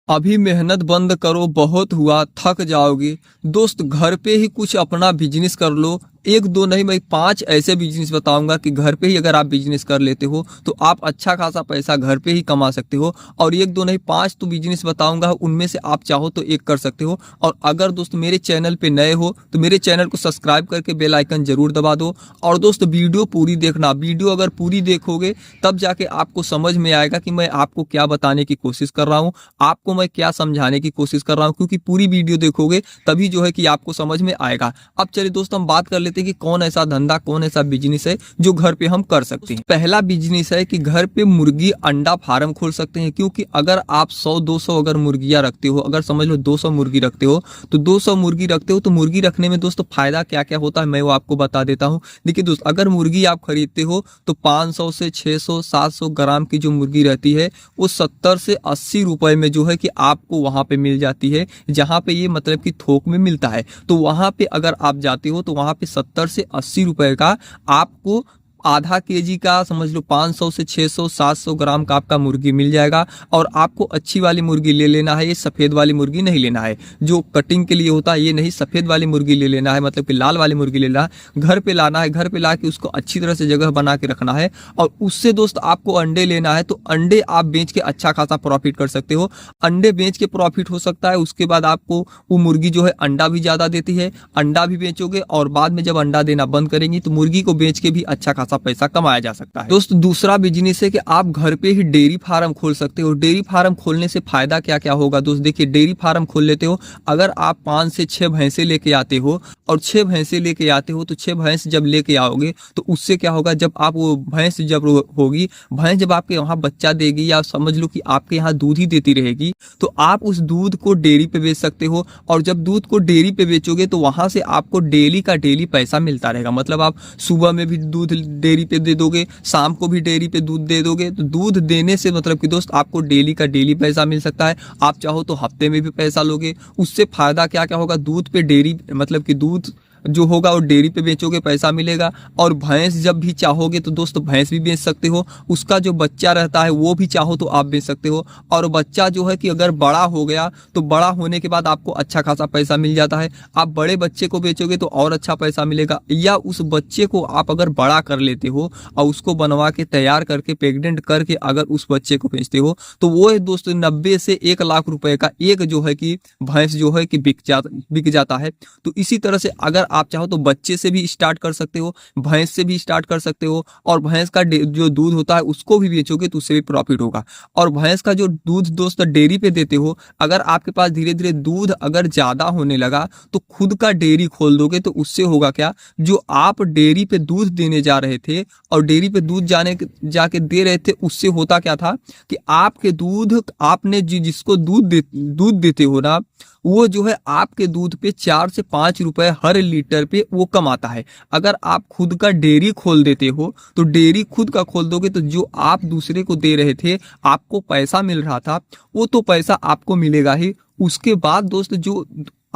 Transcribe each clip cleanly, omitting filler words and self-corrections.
अभी मेहनत बंद करो, बहुत हुआ, थक जाओगे। दोस्त घर पे ही कुछ अपना बिजनेस कर लो। एक दो नहीं, मैं 5 ऐसे बिजनेस बताऊंगा कि घर पे ही अगर आप बिजनेस कर लेते हो तो आप अच्छा खासा पैसा घर पे ही कमा सकते हो। और एक दो नहीं 5 तो बिजनेस बताऊंगा, उनमें से आप चाहो तो एक कर सकते हो। और अगर दोस्त मेरे चैनल पे नए हो तो मेरे चैनल को सब्सक्राइब करके बेल आइकन जरूर दबा दो। और दोस्त वीडियो पूरी देखना, वीडियो अगर पूरी देखोगे तब जाके आपको समझ में आएगा कि मैं आपको क्या बताने की कोशिश कर रहा हूँ, आपको मैं क्या समझाने की कोशिश कर रहा हूँ। क्योंकि पूरी वीडियो देखोगे तभी जो है कि आपको समझ में आएगा। अब चलिए दोस्त हम बात कर लेते हैं कि कौन ऐसा धंधा, कौन ऐसा बिजनेस है जो घर पे हम कर सकते हैं। पहला बिजनेस है कि घर पे मुर्गी अंडा फार्म खोल सकते हैं। क्योंकि अगर आप 100-200 अगर मुर्गियां रखते हो, अगर समझ लो 200 मुर्गी रखते हो, तो 200 मुर्गी रखते हो तो मुर्गी रखने में दोस्तों फायदा क्या क्या होता है मैं वो आपको बता देता हूँ। देखिए दोस्त, अगर मुर्गी आप खरीदते हो तो 500 से 600-700 ग्राम की जो मुर्गी रहती है वो 70 से 80 रुपए में जो है कि आपको वहां पे मिल जाती है। जहां पे ये मतलब कि थोक में मिलता है, तो वहां पे अगर आप जाते हो तो वहां पे 70 से 80 रुपए का आपको आधा केजी का, समझ लो 500 से 600-700 ग्राम का आपका मुर्गी मिल जाएगा। और आपको अच्छी वाली मुर्गी ले लेना है, ये सफ़ेद वाली मुर्गी नहीं लेना है जो कटिंग के लिए होता है, ये नहीं, सफ़ेद वाली मुर्गी ले लेना है, मतलब कि लाल वाली मुर्गी लेना है। घर पे लाना है, घर पे ला के उसको अच्छी तरह से जगह बना के रखना है। और उससे दोस्त आपको अंडे लेना है, तो अंडे आप बेच के अच्छा खासा प्रॉफिट कर सकते हो। अंडे बेच के प्रॉफिट हो सकता है, उसके बाद आपको वो मुर्गी जो है अंडा भी ज़्यादा देती है, अंडा भी बेचोगे और बाद में जब अंडा देना बंद करेंगी तो मुर्गी को बेच के भी अच्छा खासा पैसा कमाया जा सकता है। दोस्त दूसरा बिजनेस है कि आप घर पे ही डेयरी फार्म खोल सकते हो। डेयरी फार्म खोलने से फायदा क्या क्या होगा दोस्त, देखिए डेयरी फार्म खोल लेते हो, अगर आप 5 से 6 भैंसे लेके आते हो और 6 भैंसे लेके आते हो तो 6 भैंस जब लेके आओगे तो उससे क्या होगा, जब आप वो भैंस जब होगी, भैंस जब आपके वहाँ बच्चा देगी या समझ लो कि आपके यहाँ दूध ही देती रहेगी, तो आप उस दूध को डेयरी पे बेच सकते हो। और जब दूध को डेयरी पे बेचोगे तो वहां से आपको डेली का डेली पैसा मिलता रहेगा। मतलब आप सुबह में भी दूध डेयरी पे दे दोगे, शाम को भी डेयरी पे दूध दे दोगे, तो दूध देने से मतलब कि दोस्त आपको डेली का डेली पैसा मिल सकता है। आप चाहो तो हफ्ते में भी पैसा लोगे। उससे फायदा क्या क्या होगा, दूध पे डेयरी मतलब कि दूध जो होगा वो डेयरी पे बेचोगे, पैसा मिलेगा। और भैंस जब भी चाहोगे तो दोस्त भैंस भी बेच सकते हो, उसका जो बच्चा रहता है वो भी चाहो तो आप बेच सकते हो। और बच्चा जो है कि अगर बड़ा हो गया तो बड़ा होने के बाद आपको अच्छा खासा पैसा मिल जाता है। आप बड़े बच्चे को बेचोगे तो और अच्छा पैसा मिलेगा, या उस बच्चे को आप अगर बड़ा कर लेते हो और उसको बनवा के तैयार करके प्रेग्नेंट करके अगर उस बच्चे को बेचते हो तो वो है दोस्त 90 से 1 लाख रुपए का एक जो है कि भैंस जो है कि बिक जाता है। तो इसी तरह से अगर आप चाहो तो बच्चे से भी स्टार्ट कर सकते हो, भैंस से भी स्टार्ट कर सकते हो। और भैंस का जो दूध होता है उसको भी बेचोगे तो उससे भी प्रॉफिट होगा। और भैंस का जो दूध दोस्त डेयरी पे देते हो, अगर आपके पास धीरे धीरे दूध अगर ज्यादा होने लगा तो खुद का डेयरी खोल दोगे, तो उससे होगा क्या, जो आप डेयरी पे दूध देने जा रहे थे और डेयरी पे दूध जाके दे रहे थे, उससे होता क्या था कि आपके दूध आपने जिसको दूध देते हो ना, वो जो है आपके दूध पे 4 से 5 रुपए हर लीटर पे वो कमाता है। अगर आप खुद का डेयरी खोल देते हो तो डेयरी खुद का खोल दोगे तो जो आप दूसरे को दे रहे थे, आपको पैसा मिल रहा था, वो तो पैसा आपको मिलेगा ही। उसके बाद दोस्त जो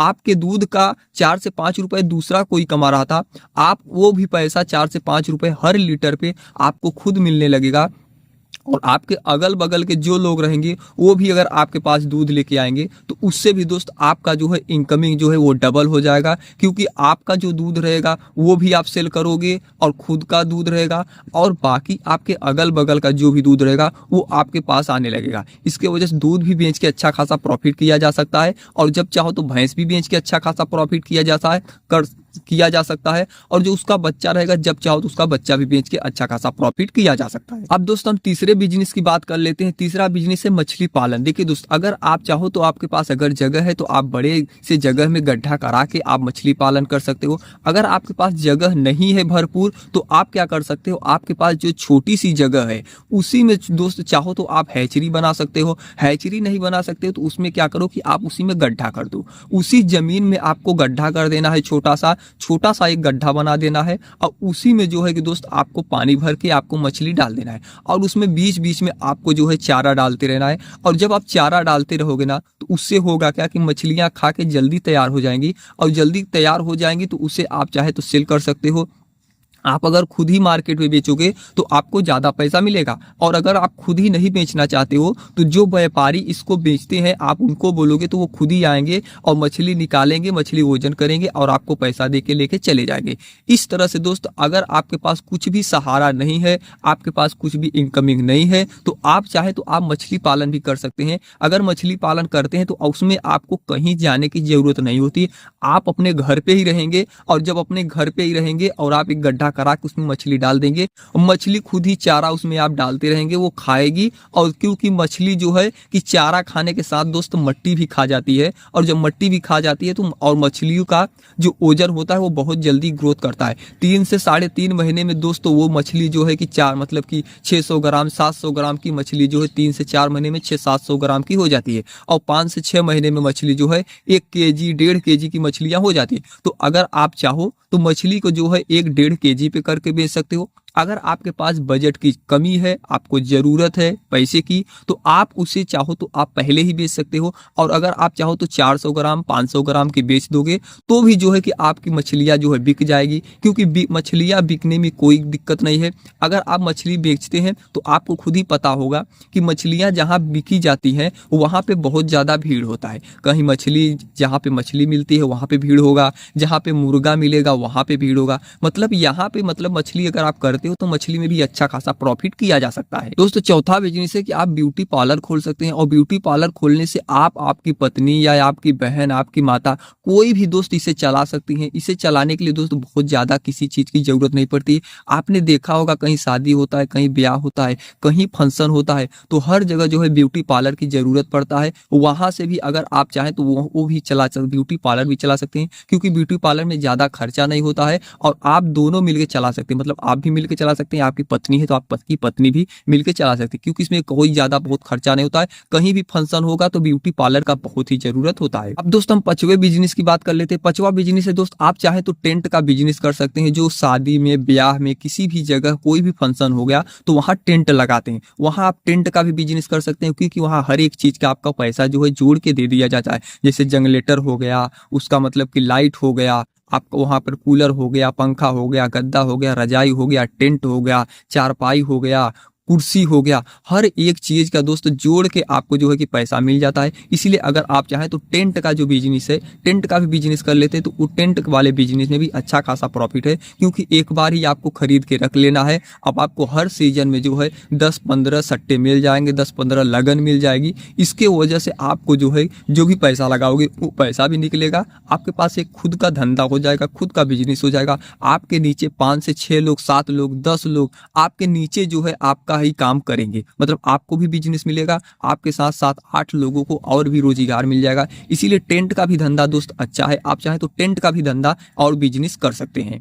आपके दूध का 4 से 5 रुपए दूसरा कोई कमा रहा था, आप वो भी पैसा 4 से 5 रुपए हर लीटर पे आपको खुद मिलने लगेगा। और आपके अगल बगल के जो लोग रहेंगे वो भी अगर आपके पास दूध लेके आएंगे तो उससे भी दोस्त आपका जो है इनकमिंग जो है वो डबल हो जाएगा। क्योंकि आपका जो दूध रहेगा वो भी आप सेल करोगे और खुद का दूध रहेगा, और बाकी आपके अगल बगल का जो भी दूध रहेगा वो आपके पास आने लगेगा। इसके वजह से दूध भी बेच के अच्छा खासा प्रॉफिट किया जा सकता है, और जब चाहो तो भैंस भी बेच के अच्छा खासा प्रॉफिट किया जा सकता है। और जो उसका बच्चा रहेगा, जब चाहो तो उसका बच्चा भी बेच के अच्छा खासा प्रॉफिट किया जा सकता है। अब दोस्त हम तीसरे बिजनेस की बात कर लेते हैं। तीसरा बिजनेस है मछली पालन। देखिए दोस्त, अगर आप चाहो तो आपके पास अगर जगह है तो आप बड़े से जगह में गड्ढा करा के आप मछली पालन कर सकते हो। अगर आपके पास जगह नहीं है भरपूर तो आप क्या कर सकते हो, आपके पास जो छोटी सी जगह है उसी में दोस्त चाहो तो आप हैचरी बना सकते हो। हैचरी नहीं बना सकते हो तो उसमें क्या करो कि आप उसी में गड्ढा कर दो। उसी जमीन में आपको गड्ढा कर देना है, छोटा सा एक गड्ढा बना देना है, और उसी में जो है कि दोस्त आपको पानी भर के आपको मछली डाल देना है। और उसमें बीच बीच में आपको जो है चारा डालते रहना है। और जब आप चारा डालते रहोगे ना तो उससे होगा क्या कि मछलियां खा के जल्दी तैयार हो जाएंगी, और जल्दी तैयार हो जाएंगी तो उसे आप चाहे तो सेल कर सकते हो। आप अगर खुद ही मार्केट में बेचोगे तो आपको ज़्यादा पैसा मिलेगा, और अगर आप खुद ही नहीं बेचना चाहते हो तो जो व्यापारी इसको बेचते हैं आप उनको बोलोगे तो वो खुद ही आएंगे और मछली निकालेंगे, मछली वजन करेंगे और आपको पैसा दे के लेके चले जाएंगे। इस तरह से दोस्त अगर आपके पास कुछ भी सहारा नहीं है, आपके पास कुछ भी इनकमिंग नहीं है, तो आप चाहे तो आप मछली पालन भी कर सकते हैं। अगर मछली पालन करते हैं तो उसमें आपको कहीं जाने की ज़रूरत नहीं होती, आप अपने घर पे ही रहेंगे, और जब अपने घर पे ही रहेंगे और आप एक गड्ढा करा के उसमें मछली डाल देंगे, मछली खुद ही चारा उसमें आप डालते रहेंगे, वो खाएगी। और क्योंकि मछली जो है कि चारा खाने के साथ दोस्त मट्टी भी खा जाती है, और जब मट्टी भी खा जाती है तो और मछलियों का जो ओजन होता है वो बहुत जल्दी ग्रोथ करता है। 3 से 3.5 महीने में दोस्तों वो मछली जो है कि 4 मतलब कि 600 ग्राम 700 ग्राम की मछली जो है 3 से 4 महीने में 600-700 ग्राम की हो जाती है, और 5 से 6 महीने में मछली जो है 1 केजी 1.5 केजी की मछलियां हो जाती है। तो अगर आप चाहो तो मछली को जो है 1-1.5 केजी पे करके बेच सकते हो। अगर आपके पास बजट की कमी है, आपको ज़रूरत है पैसे की, तो आप उसे चाहो तो आप पहले ही बेच सकते हो, और अगर आप चाहो तो 400 ग्राम 500 ग्राम की बेच दोगे तो भी जो है कि आपकी मछलियाँ जो है बिक जाएगी, क्योंकि मछलियाँ बिकने में कोई दिक्कत नहीं है। अगर आप मछली बेचते हैं तो आपको खुद ही पता होगा कि मछलियाँ जहाँ बिकी जाती हैं वहाँ पे बहुत ज़्यादा भीड़ होता है। कहीं मछली जहाँ पे मछली मिलती है वहाँ पे भीड़ होगा, जहाँ पे मुर्गा मिलेगा वहाँ पे भीड़ होगा। मतलब यहाँ पे मतलब मछली अगर आप करते हो तो मछली में भी अच्छा खासा प्रॉफिट किया जा सकता है। दोस्तों चौथा बिजनेस है कि आप ब्यूटी पार्लर खोल सकते हैं, और ब्यूटी पार्लर खोलने से आप, आपकी पत्नी या आपकी बहन, आपकी माता, कोई भी दोस्त इसे चला सकती हैं। इसे चलाने के लिए दोस्त बहुत ज़्यादा किसी चीज़ की ज़रूरत नहीं पड़ती। आपने देखा होगा कहीं शादी होता है, कहीं ब्याह होता है, कहीं फंक्शन होता है, तो हर जगह जो है ब्यूटी पार्लर की ज़रूरत पड़ता है। वहाँ से भी अगर आप चाहें तो वो भी ब्यूटी पार्लर भी चला सकते हैं, क्योंकि ब्यूटी पार्लर में ज़्यादा खर्चा नहीं होता है, और आप दोनों मिलकर चला सकते हैं। मतलब आप भी मिलकर चला सकते हैं, आपकी पत्नी है तो आपकी पत्नी भी मिलकर चला सकती है, क्योंकि इसमें कोई ज़्यादा बहुत खर्चा नहीं होता है। कहीं भी फंक्शन होगा तो ब्यूटी पार्लर का बहुत ही ज़रूरत होता है। अब दोस्त हम 5वें बिजनेस की बात कर लेते हैं। 5वां बिजनेस है दोस्त, आप चाहे तो टेंट का बिजनेस कर सकते हैं। जो शादी में, ब्याह में, किसी भी जगह कोई भी फंक्शन हो गया तो वहाँ टेंट लगाते हैं, वहाँ आप टेंट का भी बिजनेस कर सकते हैं, क्योंकि वहाँ हर एक चीज़ का आपका पैसा जो है जोड़ के दे दिया जाता है। जैसे जनरेटर हो गया, उसका मतलब कि लाइट हो गया, आपको वहाँ पर कूलर हो गया, पंखा हो गया, गद्दा हो गया, रजाई हो गया, टेंट हो गया, चारपाई हो गया, कुर्सी हो गया, हर एक चीज़ का दोस्त जोड़ के आपको जो है कि पैसा मिल जाता है। इसलिए अगर आप चाहें तो टेंट का जो बिजनेस है, टेंट का भी बिजनेस कर लेते हैं, तो वो टेंट वाले बिजनेस में भी अच्छा खासा प्रॉफिट है, क्योंकि एक बार ही आपको खरीद के रख लेना है। अब आपको हर सीजन में जो है 10-15 सट्टे मिल जाएंगे, 10-15 लगन मिल जाएगी। इसके वजह से आपको जो है जो भी पैसा लगाओगे वो पैसा भी निकलेगा, आपके पास एक खुद का धंधा हो जाएगा, खुद का बिजनेस हो जाएगा। आपके नीचे 5 से 6 लोग, 7 लोग, 10 लोग आपके नीचे जो है आपका ही काम करेंगे। मतलब आपको भी बिजनेस मिलेगा, आपके साथ साथ 8 लोगों को और भी रोजगार मिल जाएगा। इसीलिए टेंट का भी धंधा दोस्त अच्छा है। आप चाहें तो टेंट का भी धंधा और बिजनेस कर सकते हैं।